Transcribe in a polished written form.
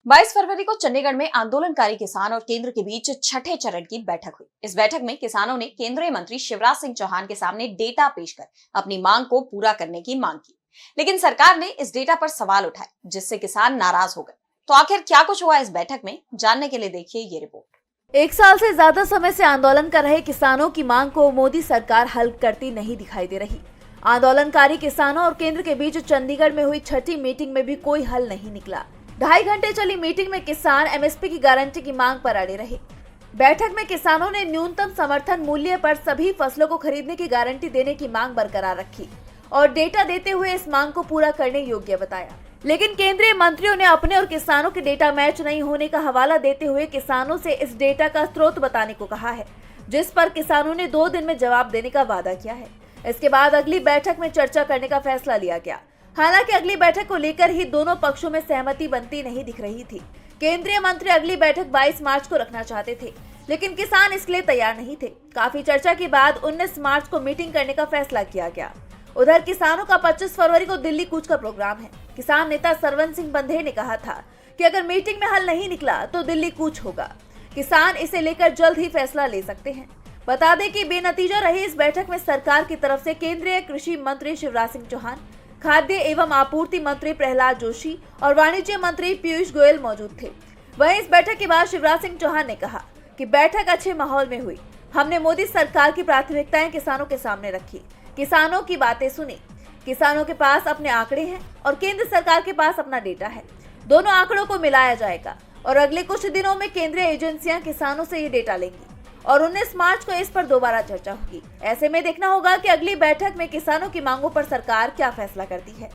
22 फरवरी को चंडीगढ़ में आंदोलनकारी किसान और केंद्र के बीच छठे चरण की बैठक हुई। इस बैठक में किसानों ने केंद्रीय मंत्री शिवराज सिंह चौहान के सामने डेटा पेश कर अपनी मांग को पूरा करने की मांग की, लेकिन सरकार ने इस डेटा पर सवाल उठाए, जिससे किसान नाराज हो गए। तो आखिर क्या कुछ हुआ इस बैठक में, जानने के लिए देखिए ये रिपोर्ट। 1 साल से ज्यादा समय से आंदोलन कर रहे किसानों की मांग को मोदी सरकार हल करती नहीं दिखाई दे रही। आंदोलनकारी किसानों और केंद्र के बीच चंडीगढ़ में हुई छठी मीटिंग में भी कोई हल नहीं निकला। 2.5 घंटे चली मीटिंग में किसान एमएसपी की गारंटी की मांग पर अड़े रहे। बैठक में किसानों ने न्यूनतम समर्थन मूल्य पर सभी फसलों को खरीदने की गारंटी देने की मांग बरकरार रखी और डेटा देते हुए इस मांग को पूरा करने योग्य बताया। लेकिन केंद्रीय मंत्रियों ने अपने और किसानों के डेटा मैच नहीं होने का हवाला देते हुए किसानों से इस डेटा का स्रोत बताने को कहा है, जिस पर किसानों ने 2 दिन में जवाब देने का वादा किया है। इसके बाद अगली बैठक में चर्चा करने का फैसला लिया गया। हालांकि अगली बैठक को लेकर ही दोनों पक्षों में सहमति बनती नहीं दिख रही थी। केंद्रीय मंत्री अगली बैठक 22 मार्च को रखना चाहते थे, लेकिन किसान इसके लिए तैयार नहीं थे। काफी चर्चा के बाद 19 मार्च को मीटिंग करने का फैसला किया गया। उधर किसानों का 25 फरवरी को दिल्ली कूच का प्रोग्राम है। किसान नेता सरवन सिंह बंधे ने कहा था कि अगर मीटिंग में हल नहीं निकला तो दिल्ली कूच होगा। किसान इसे लेकर जल्द ही फैसला ले सकते हैं। बता दें कि बेनतीजा रही इस बैठक में सरकार की तरफ से केंद्रीय कृषि मंत्री शिवराज सिंह चौहान, खाद्य एवं आपूर्ति मंत्री प्रहलाद जोशी और वाणिज्य मंत्री पीयूष गोयल मौजूद थे। वहीं इस बैठक के बाद शिवराज सिंह चौहान ने कहा कि बैठक अच्छे माहौल में हुई। हमने मोदी सरकार की प्राथमिकताएं किसानों के सामने रखी, किसानों की बातें सुनी। किसानों के पास अपने आंकड़े हैं और केंद्र सरकार के पास अपना डेटा है। दोनों आंकड़ों को मिलाया जाएगा और अगले कुछ दिनों में केंद्रीय एजेंसियां किसानों से ये डेटा लेंगी और 19 मार्च को इस पर दोबारा चर्चा होगी। ऐसे में देखना होगा कि अगली बैठक में किसानों की मांगों पर सरकार क्या फैसला करती है।